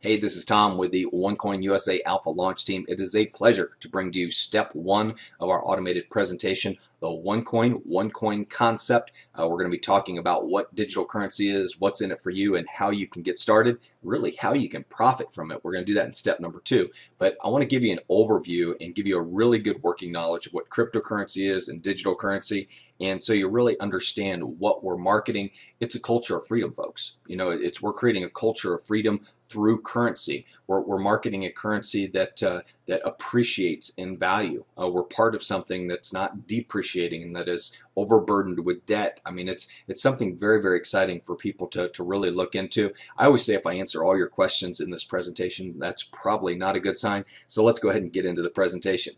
Hey, this is Tom with the OneCoin USA Alpha Launch Team. It is a pleasure to bring to you step one of our automated presentation, the OneCoin concept. We're going to be talking about what digital currency is, what's in it for you, and how you can get started, really how you can profit from it. We're going to do that in step number two. But I want to give you an overview and give you a really good working knowledge of what cryptocurrency is and digital currency. And so you really understand what we're marketing. It's a culture of freedom, folks. We're creating a culture of freedom through currency. We're marketing a currency that appreciates in value. We're part of something that's not depreciating and that is overburdened with debt. I mean, it's something very, very exciting for people to really look into. I always say if I answer all your questions in this presentation, that's probably not a good sign. So let's go ahead and get into the presentation.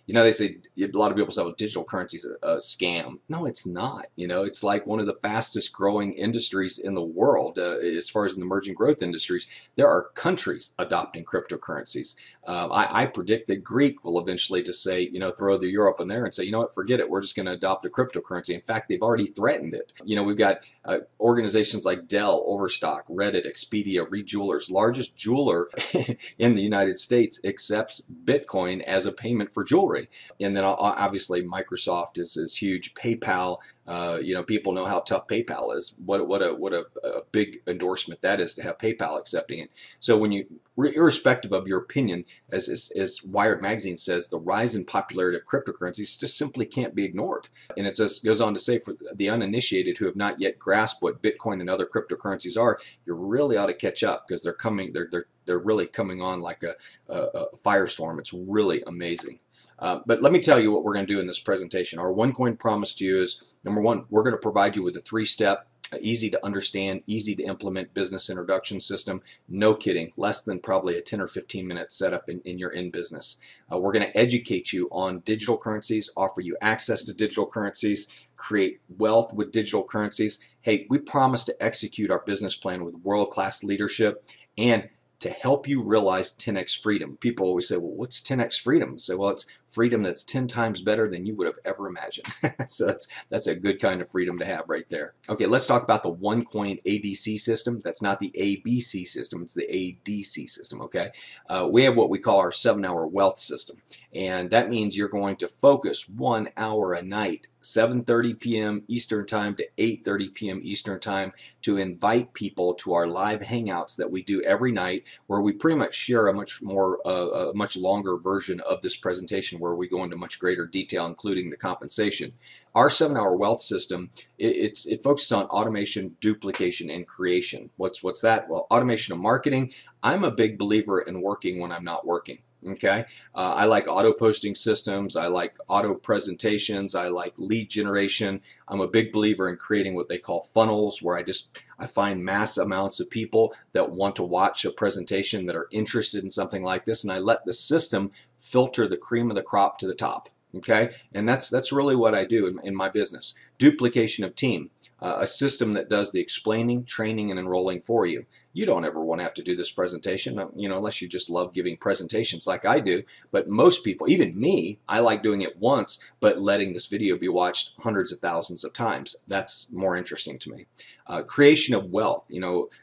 They say, a lot of people say, well, digital currency is a scam. No, it's not. It's like one of the fastest growing industries in the world as far as the emerging growth industries. There are countries adopting cryptocurrencies. I predict that Greek will eventually just say, throw the Europe in there and say, you know what, forget it. We're just going to adopt a cryptocurrency. In fact, they've already threatened it. We've got organizations like Dell, Overstock, Reddit, Expedia, Rejewelers. Largest jeweler in the United States accepts Bitcoin as a payment for jewelry. And then obviously Microsoft is huge. PayPal, people know how tough PayPal is. What a big endorsement that is to have PayPal accepting it. So when you, irrespective of your opinion, as Wired Magazine says, the rise in popularity of cryptocurrencies just simply can't be ignored. And it goes on to say, for the uninitiated who have not yet grasped what Bitcoin and other cryptocurrencies are, you really ought to catch up because they're really coming on like a firestorm. It's really amazing. But let me tell you what we're going to do in this presentation. Our OneCoin promise to you is, number one, we're going to provide you with a three-step, easy to understand, easy to implement business introduction system. No kidding, less than probably a 10 or 15 minute setup in your business. We're going to educate you on digital currencies, offer you access to digital currencies, create wealth with digital currencies. Hey, we promise to execute our business plan with world-class leadership and to help you realize 10x freedom. People always say, well, what's 10x freedom? So, well, it's freedom that's 10 times better than you would have ever imagined. So that's a good kind of freedom to have right there. Okay, let's talk about the OneCoin ADC system. That's not the ABC system, it's the ADC system, okay? We have what we call our 7-hour wealth system. And that means you're going to focus 1 hour a night, 7:30 p.m. Eastern Time to 8:30 p.m. Eastern Time, to invite people to our live hangouts that we do every night, where we pretty much share a much longer version of this presentation, where we go into much greater detail, including the compensation. Our 7-hour wealth system, it focuses on automation, duplication, and creation. What's that? Well, automation of marketing. I'm a big believer in working when I'm not working. Okay, I like auto posting systems. I like auto presentations. I like lead generation. I'm a big believer in creating what they call funnels, where I find mass amounts of people that want to watch a presentation, that are interested in something like this, and I let the system filter the cream of the crop to the top. Okay, and that's really what I do in my business. Duplication of team. A system that does the explaining, training, and enrolling for you. You don't ever want to have to do this presentation, unless you just love giving presentations like I do. But most people, even me, I like doing it once, but letting this video be watched hundreds of thousands of times. That's more interesting to me. Creation of wealth,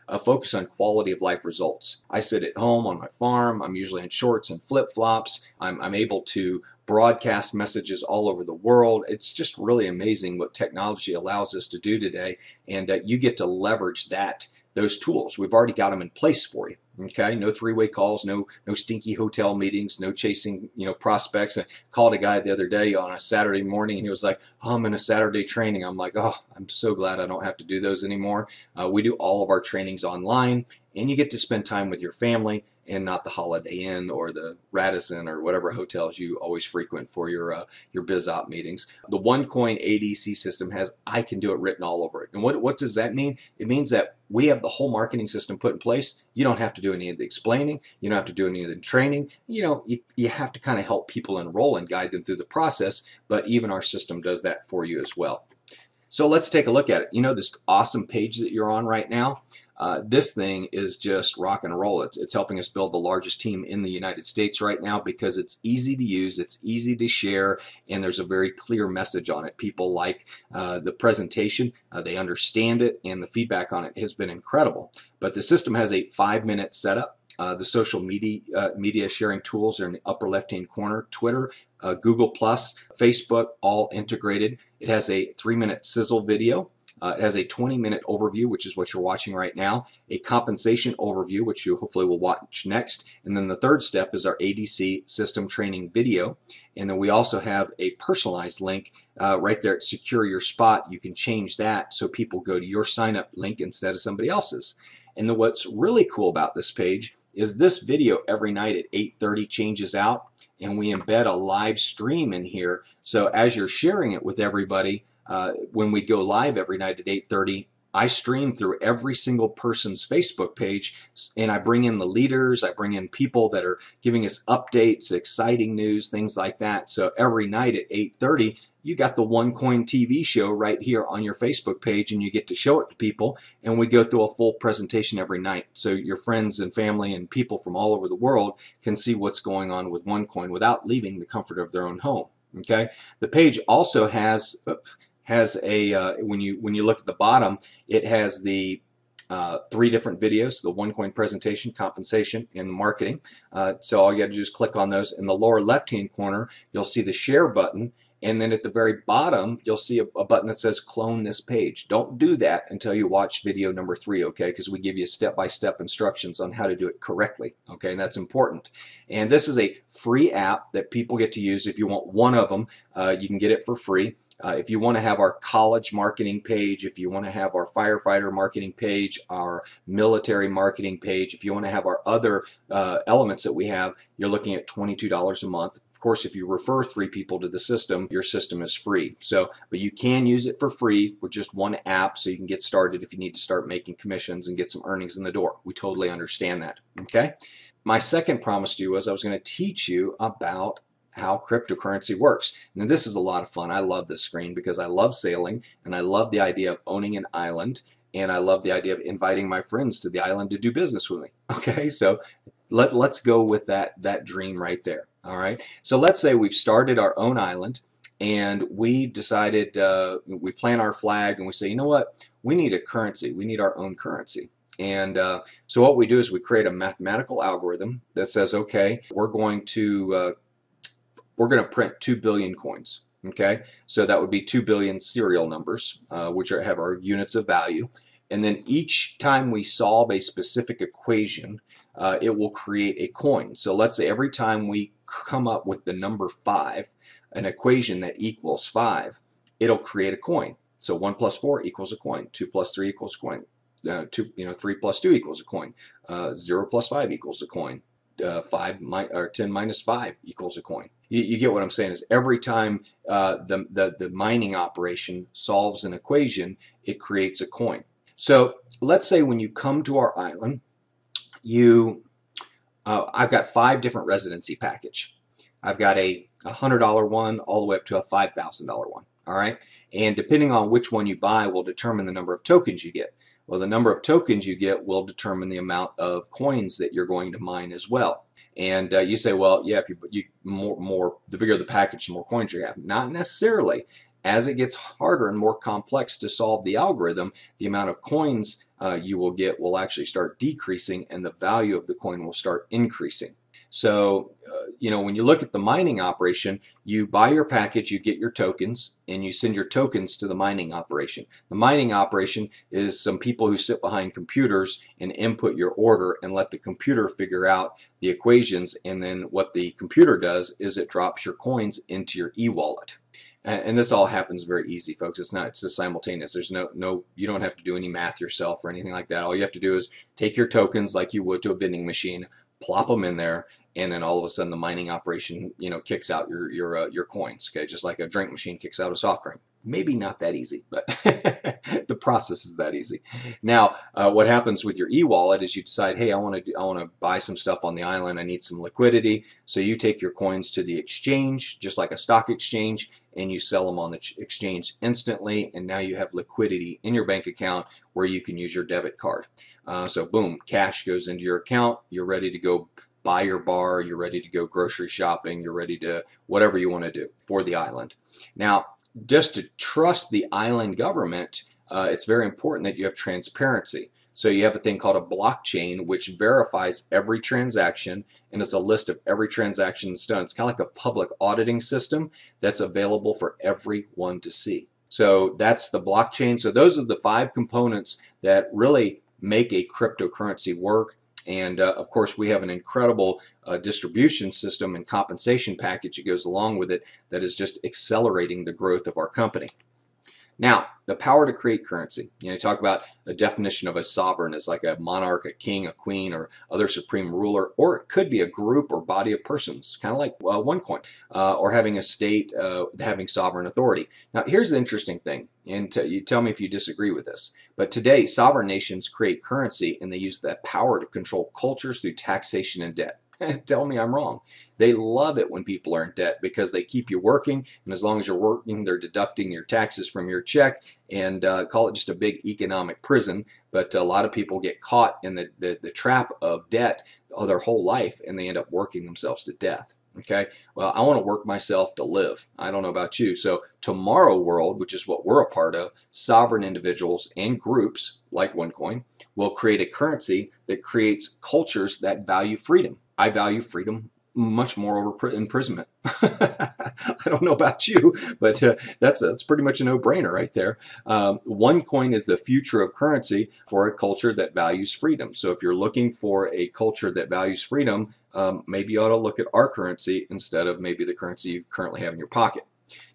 a focus on quality of life results. I sit at home on my farm. I'm usually in shorts and flip-flops. I'm able to broadcast messages all over the world. It's just really amazing what technology allows us to do today, and you get to leverage those tools. We've already got them in place for you. Okay, no three-way calls, no stinky hotel meetings, no chasing prospects. I called a guy the other day on a Saturday morning, and he was like, oh, I'm in a Saturday training. I'm like, oh, I'm so glad I don't have to do those anymore. We do all of our trainings online, and you get to spend time with your family and not the Holiday Inn or the Radisson or whatever hotels you always frequent for your biz op meetings. The OneCoin ADC system has I can do it written all over it. And what does that mean? It means that we have the whole marketing system put in place. You don't have to do any of the explaining. You don't have to do any of the training. You have to kind of help people enroll and guide them through the process, but even our system does that for you as well. So let's take a look at it. This awesome page that you're on right now, this thing is just rock and roll. It's helping us build the largest team in the United States right now because it's easy to use, it's easy to share, and there's a very clear message on it. People like the presentation, they understand it, and the feedback on it has been incredible. But the system has a 5-minute setup, The social media sharing tools are in the upper left-hand corner. Twitter, Google Plus, Facebook, all integrated. It has a 3-minute sizzle video. It has a 20-minute overview, which is what you're watching right now, a compensation overview, which you hopefully will watch next, and then the third step is our ADC system training video. And then we also have a personalized link right there at Secure Your Spot. You can change that so people go to your sign-up link instead of somebody else's. And then what's really cool about this page is this video every night at 8:30 changes out, and we embed a live stream in here. So as you're sharing it with everybody, when we go live every night at 8:30, I stream through every single person's Facebook page, and I bring in the leaders, I bring in people that are giving us updates, exciting news, things like that. So every night at 8:30, you got the OneCoin TV show right here on your Facebook page, and you get to show it to people, and we go through a full presentation every night. So your friends and family and people from all over the world can see what's going on with OneCoin without leaving the comfort of their own home. Okay? The page also has a when you look at the bottom, it has the 3 different videos: the OneCoin presentation, compensation, and marketing. So all you got to do is click on those. In the lower left-hand corner, you'll see the share button, and then at the very bottom, you'll see a button that says clone this page. Don't do that until you watch video number 3, okay? Because we give you step-by-step instructions on how to do it correctly, okay? And that's important. And this is a free app that people get to use. If you want one of them, you can get it for free. If you want to have our college marketing page, if you want to have our firefighter marketing page, our military marketing page, if you want to have our other elements that we have, you're looking at $22 a month. Of course, if you refer 3 people to the system, your system is free. So, but you can use it for free with just one app, so you can get started if you need to start making commissions and get some earnings in the door. We totally understand that. Okay. My second promise to you was I was going to teach you about how cryptocurrency works. Now this is a lot of fun. I love this screen because I love sailing, and I love the idea of owning an island, and I love the idea of inviting my friends to the island to do business with me. Okay, so let's go with that dream right there. All right, so let's say we've started our own island, and we decided we plant our flag, and we say, you know what, we need a currency. We need our own currency. And so what we do is we create a mathematical algorithm that says, okay, we're going to print 2 billion coins. Okay, so that would be 2 billion serial numbers, which have our units of value. And then each time we solve a specific equation, it will create a coin. So let's say every time we come up with the number 5, an equation that equals 5, it'll create a coin. So 1 plus 4 equals a coin. 2 plus 3 equals a coin. 3 plus 2 equals a coin. 0 plus 5 equals a coin. 10 minus 5 equals a coin. You get what I'm saying? Is every time the mining operation solves an equation, it creates a coin. So let's say when you come to our island, I've got 5 different residency package. I've got a $100 one all the way up to a $5,000 one. All right, and depending on which one you buy will determine the number of tokens you get. Well, the number of tokens you get will determine the amount of coins that you're going to mine as well. And you say, well, yeah, if the bigger the package, the more coins you have. Not necessarily. As it gets harder and more complex to solve the algorithm, the amount of coins you will get will actually start decreasing, and the value of the coin will start increasing. So, when you look at the mining operation, you buy your package, you get your tokens, and you send your tokens to the mining operation. The mining operation is some people who sit behind computers and input your order and let the computer figure out the equations, and then what the computer does is it drops your coins into your e-wallet. And this all happens very easy, folks. It's just simultaneous. There's you don't have to do any math yourself or anything like that. All you have to do is take your tokens like you would to a vending machine, plop them in there, and then all of a sudden the mining operation, kicks out your coins. Okay, just like a drink machine kicks out a soft drink. Maybe not that easy, but the process is that easy. Now, what happens with your e-wallet is you decide, hey, I want to buy some stuff on the island. I need some liquidity. So you take your coins to the exchange, just like a stock exchange, and you sell them on the exchange instantly. And now you have liquidity in your bank account where you can use your debit card. So boom, cash goes into your account. You're ready to go buy your bar. You're ready to go grocery shopping. You're ready to whatever you want to do for the island. Now, just to trust the island government, it's very important that you have transparency. So you have a thing called a blockchain, which verifies every transaction and is a list of every transaction that's done. It's kind of like a public auditing system that's available for everyone to see. So that's the blockchain. So those are the 5 components that really make a cryptocurrency work. And of course, we have an incredible distribution system and compensation package that goes along with it that is just accelerating the growth of our company. Now, the power to create currency. You talk about the definition of a sovereign as like a monarch, a king, a queen, or other supreme ruler, or it could be a group or body of persons, kind of like OneCoin, or having a state having sovereign authority. Now, here's the interesting thing, and you tell me if you disagree with this, but today, sovereign nations create currency, and they use that power to control cultures through taxation and debt. Tell me I'm wrong. They love it when people are in debt because they keep you working, and as long as you're working, they're deducting your taxes from your check and call it just a big economic prison. But a lot of people get caught in the trap of debt their whole life, and they end up working themselves to death. Okay, well, I want to work myself to live. I don't know about you. So tomorrow world, which is what we're a part of, sovereign individuals and groups like OneCoin will create a currency that creates cultures that value freedom. I value freedom much more over imprisonment. I don't know about you, but that's pretty much a no-brainer right there. OneCoin is the future of currency for a culture that values freedom. So if you're looking for a culture that values freedom, maybe you ought to look at our currency instead of maybe the currency you currently have in your pocket.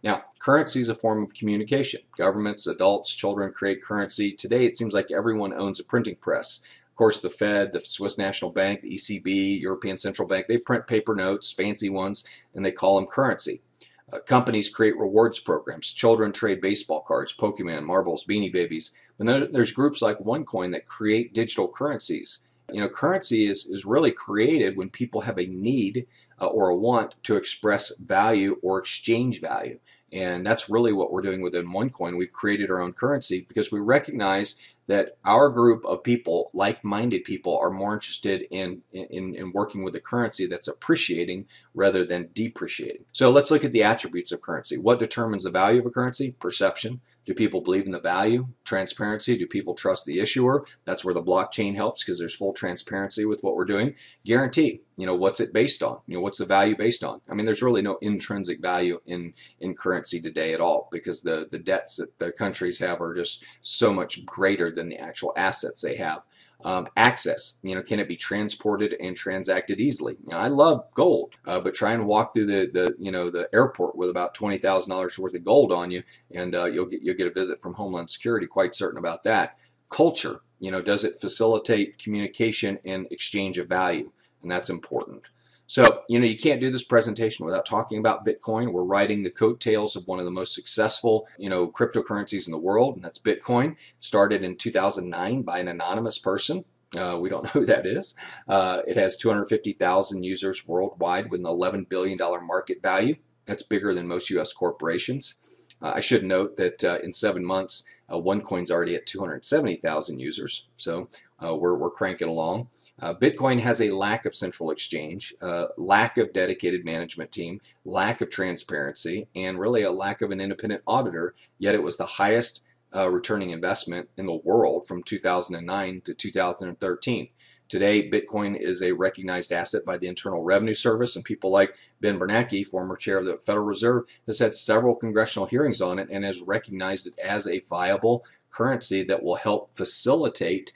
Now, currency is a form of communication. Governments, adults, children create currency. Today, it seems like everyone owns a printing press. Of course, the Fed, the Swiss National Bank, the ECB, European Central Bank, they print paper notes, fancy ones, and they call them currency. Companies create rewards programs. Children trade baseball cards, Pokemon, marbles, Beanie Babies. And then there's groups like OneCoin that create digital currencies. Currency is really created when people have a need or a want to express value or exchange value. And that's really what we're doing within OneCoin. We've created our own currency because we recognize that our group of people, like-minded people, are more interested in working with a currency that's appreciating rather than depreciating. So let's look at the attributes of currency. What determines the value of a currency? Perception. Do people believe in the value? Transparency. Do people trust the issuer? That's where the blockchain helps because there's full transparency with what we're doing. Guarantee. What's it based on? What's the value based on? I mean, there's really no intrinsic value in currency today at all because the debts that the countries have are just so much greater than the actual assets they have. Access, can it be transported and transacted easily? I love gold, but try and walk through the airport with about $20,000 worth of gold on you, and you'll get a visit from Homeland Security. Quite certain about that. Culture, does it facilitate communication and exchange of value? And that's important. So, you can't do this presentation without talking about Bitcoin. We're riding the coattails of one of the most successful, cryptocurrencies in the world, and that's Bitcoin. Started in 2009 by an anonymous person. We don't know who that is. It has 250,000 users worldwide with an $11 billion market value. That's bigger than most U.S. corporations. I should note that in 7 months, OneCoin's already at 270,000 users. So we're cranking along. Bitcoin has a lack of central exchange, lack of dedicated management team, lack of transparency, and really a lack of an independent auditor, yet it was the highest returning investment in the world from 2009 to 2013. Today, Bitcoin is a recognized asset by the Internal Revenue Service, and people like Ben Bernanke, former chair of the Federal Reserve, has had several congressional hearings on it and has recognized it as a viable currency that will help facilitate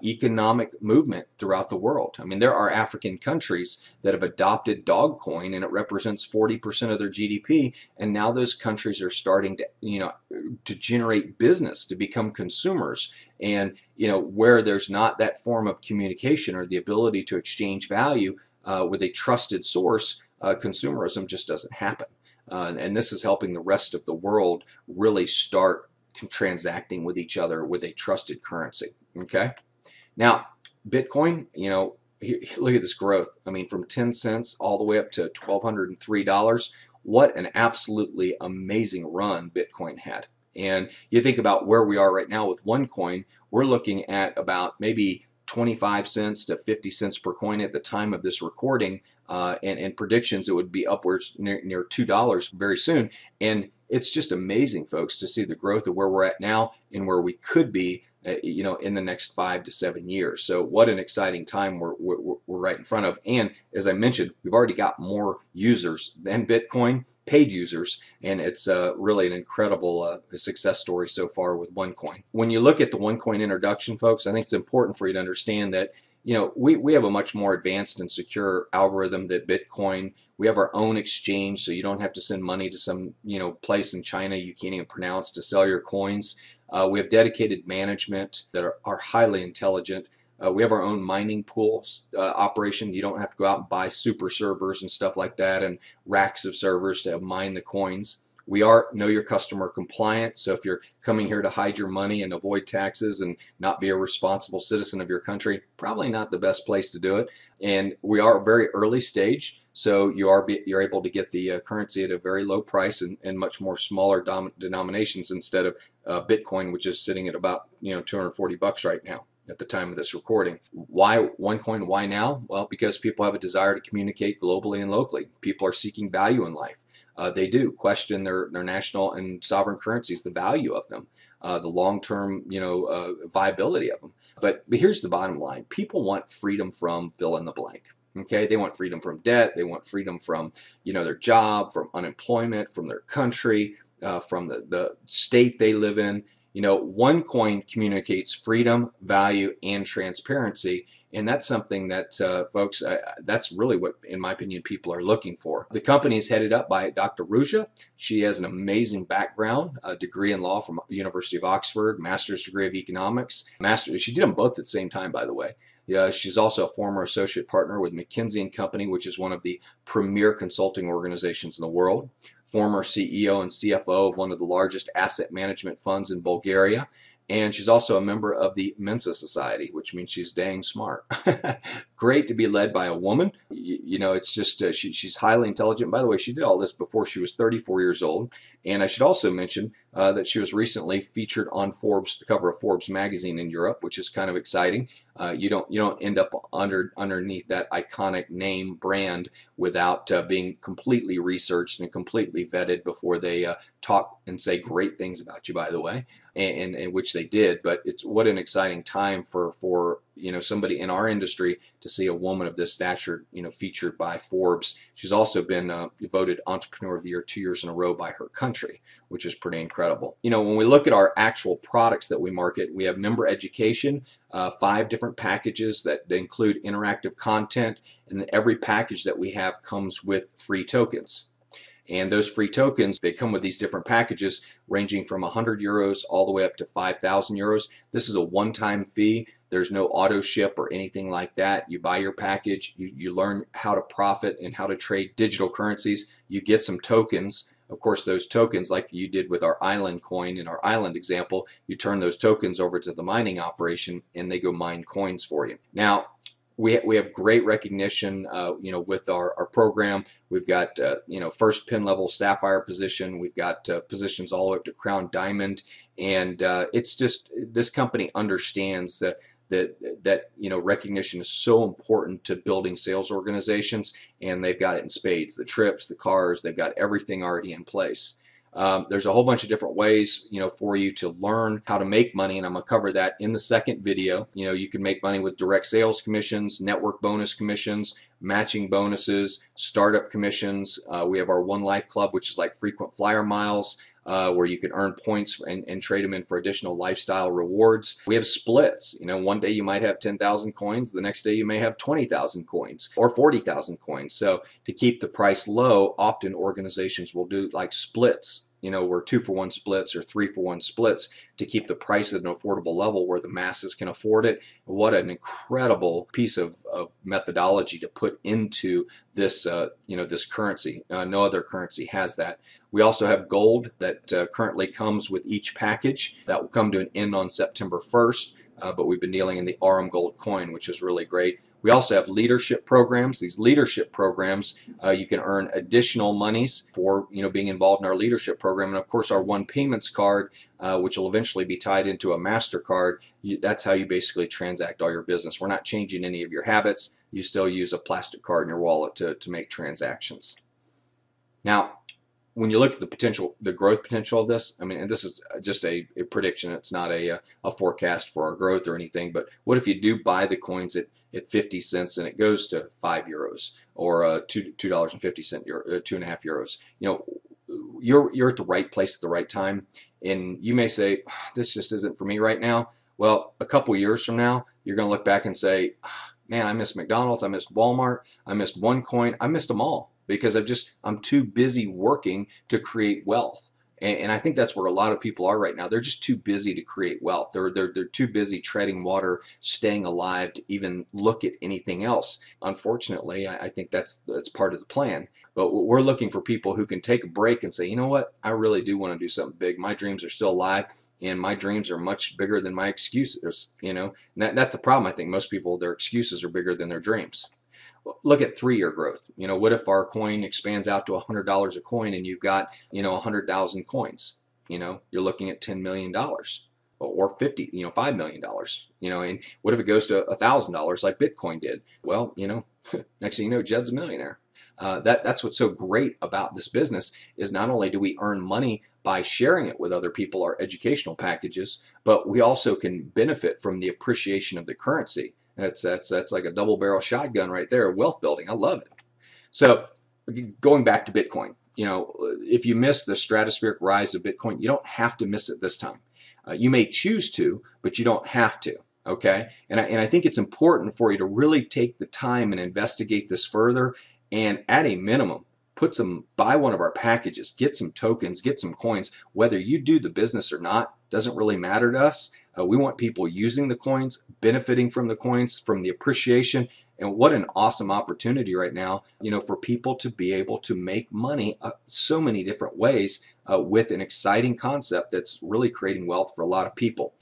economic movement throughout the world. I mean, there are African countries that have adopted Dogcoin, and it represents 40% of their GDP. And now those countries are starting to, to generate business, to become consumers. And where there's not that form of communication or the ability to exchange value with a trusted source, consumerism just doesn't happen. And this is helping the rest of the world really start transacting with each other with a trusted currency. Okay, now Bitcoin, look at this growth. I mean, from 10 cents all the way up to $1,203. What an absolutely amazing run Bitcoin had. And you think about where we are right now with OneCoin, we're looking at about maybe 25 cents to 50 cents per coin at the time of this recording, and predictions it would be upwards near $2 very soon. And it's just amazing, folks, to see the growth of where we're at now and where we could be, in the next 5 to 7 years. So what an exciting time we're right in front of. And as I mentioned, we've already got more users than Bitcoin, paid users, and it's really an incredible success story so far with OneCoin. When you look at the OneCoin introduction, folks, I think it's important for you to understand that we have a much more advanced and secure algorithm than Bitcoin. We have our own exchange, so you don't have to send money to some place in China you can't even pronounce to sell your coins. We have dedicated management that are highly intelligent. We have our own mining pool operation. You don't have to go out and buy super servers and stuff like that and racks of servers to mine the coins. We are know your customer compliant, so if you're coming here to hide your money and avoid taxes and not be a responsible citizen of your country, probably not the best place to do it. And we are very early stage, so you're able to get the currency at a very low price and much more smaller denominations instead of Bitcoin, which is sitting at about $240 right now at the time of this recording. Why OneCoin? Why now? Well, because people have a desire to communicate globally and locally. People are seeking value in life. They do question their national and sovereign currencies, the value of them, the long-term viability of them. But here's the bottom line: people want freedom from fill in the blank. Okay, they want freedom from debt. They want freedom from their job, from unemployment, from their country, from the state they live in. OneCoin communicates freedom, value, and transparency. And that's something that, folks, that's really what, in my opinion, people are looking for. The company is headed up by Dr. Ruja. She has an amazing background, a degree in law from the University of Oxford, master's degree of economics. She did them both at the same time, by the way. She's also a former associate partner with McKinsey & Company, which is one of the premier consulting organizations in the world. Former CEO and CFO of one of the largest asset management funds in Bulgaria. And she's also a member of the Mensa Society, which means she's dang smart. Great to be led by a woman. It's just she's highly intelligent. By the way, she did all this before she was 34 years old. And I should also mention that she was recently featured on the cover of Forbes magazine in Europe, which is kind of exciting. You don't end up underneath that iconic name brand without being completely researched and completely vetted before they talk and say great things about you, by the way, and which they did. But what an exciting time for somebody in our industry to see a woman of this stature featured by Forbes. She's also been voted Entrepreneur of the Year 2 years in a row by her country, which is pretty incredible. When we look at our actual products that we market, we have member education, 5 different packages that include interactive content, and every package that we have comes with free tokens. And those free tokens, they come with these different packages ranging from 100 euros all the way up to 5,000 euros. This is a one-time fee. There's no auto ship or anything like that. You buy your package, you learn how to profit and how to trade digital currencies. You get some tokens. Of course, those tokens, like you did with our island coin in our island example, you turn those tokens over to the mining operation and they go mine coins for you. Now, we have great recognition, with our program. We've got, first pin level sapphire position. We've got positions all the way up to crown diamond. And it's just, this company understands that recognition is so important to building sales organizations, and they've got it in spades. The trips, the cars, they've got everything already in place. There's a whole bunch of different ways, for you to learn how to make money, and I'm going to cover that in the second video. You can make money with direct sales commissions, network bonus commissions, matching bonuses, startup commissions. We have our One Life Club, which is like frequent flyer miles, where you can earn points and trade them in for additional lifestyle rewards. We have splits. One day you might have 10,000 coins, the next day you may have 20,000 coins or 40,000 coins. So to keep the price low, often organizations will do like splits, where 2-for-1 splits or 3-for-1 splits to keep the price at an affordable level where the masses can afford it. What an incredible piece of methodology to put into this, this currency. No other currency has that. We also have gold that currently comes with each package. That will come to an end on September 1st, but we've been dealing in the RM Gold coin, which is really great. We also have leadership programs. These leadership programs, you can earn additional monies for being involved in our leadership program. And of course, our One Payments card, which will eventually be tied into a MasterCard. That's how you basically transact all your business. We're not changing any of your habits. You still use a plastic card in your wallet to make transactions. Now, when you look at the potential, the growth potential of this, I mean, and this is just a prediction. It's not a forecast for our growth or anything. But what if you do buy the coins at 50 cents and it goes to €5 or $2.50 €2.50? You know, you're at the right place at the right time, and you may say, this just isn't for me right now. Well, a couple years from now, you're going to look back and say, man, I missed McDonald's, I missed Walmart, I missed OneCoin, I missed them all because I'm too busy working to create wealth. And I think that's where a lot of people are right now. They're just too busy to create wealth. They're too busy treading water, staying alive to even look at anything else. Unfortunately, I think that's part of the plan. But we're looking for people who can take a break and say, you know what, I really do want to do something big. My dreams are still alive, and my dreams are much bigger than my excuses. You know, and that's the problem. I think most people, their excuses are bigger than their dreams. Look at 3-year growth. You know, what if our coin expands out to $100 a coin and you've got, 100,000 coins? You know, you're looking at $10 million or 50, $5 million. And what if it goes to $1,000 like Bitcoin did? Well, next thing you know, Jed's a millionaire. That's what's so great about this business is not only do we earn money by sharing it with other people, our educational packages, but we also can benefit from the appreciation of the currency. That's like a double barrel shotgun right there, wealth building. I love it. So going back to Bitcoin, if you miss the stratospheric rise of Bitcoin, you don't have to miss it this time. You may choose to, but you don't have to. Okay, and I think it's important for you to really take the time and investigate this further, and at a minimum, buy one of our packages, get some tokens, get some coins. Whether you do the business or not doesn't really matter to us. We want people using the coins, benefiting from the coins, from the appreciation. And what an awesome opportunity right now, for people to be able to make money so many different ways with an exciting concept that's really creating wealth for a lot of people.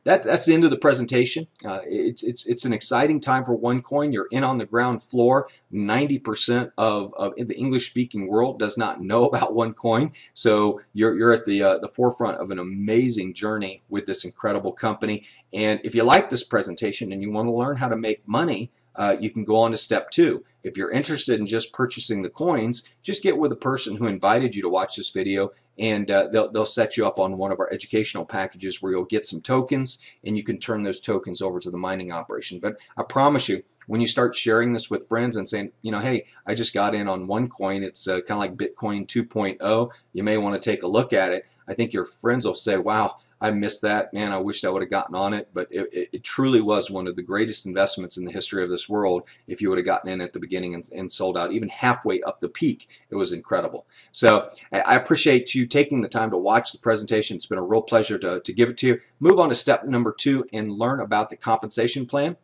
That's the end of the presentation. It's an exciting time for OneCoin. You're in on the ground floor. 90% of the English-speaking world does not know about OneCoin. So you're at the forefront of an amazing journey with this incredible company. And if you like this presentation and you want to learn how to make money, you can go on to step 2. If you're interested in just purchasing the coins, just get with the person who invited you to watch this video, and they'll set you up on one of our educational packages where you'll get some tokens, and you can turn those tokens over to the mining operation. But I promise you, when you start sharing this with friends and saying, hey, I just got in on OneCoin, it's kind of like Bitcoin 2.0, you may want to take a look at it. I think your friends will say, wow, I missed that, man, I wished I would have gotten on it. But it truly was one of the greatest investments in the history of this world. If you would have gotten in at the beginning and sold out even halfway up the peak, it was incredible. So I appreciate you taking the time to watch the presentation. It's been a real pleasure to give it to you. Move on to step number 2 and learn about the compensation plan.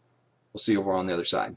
We'll see you over on the other side.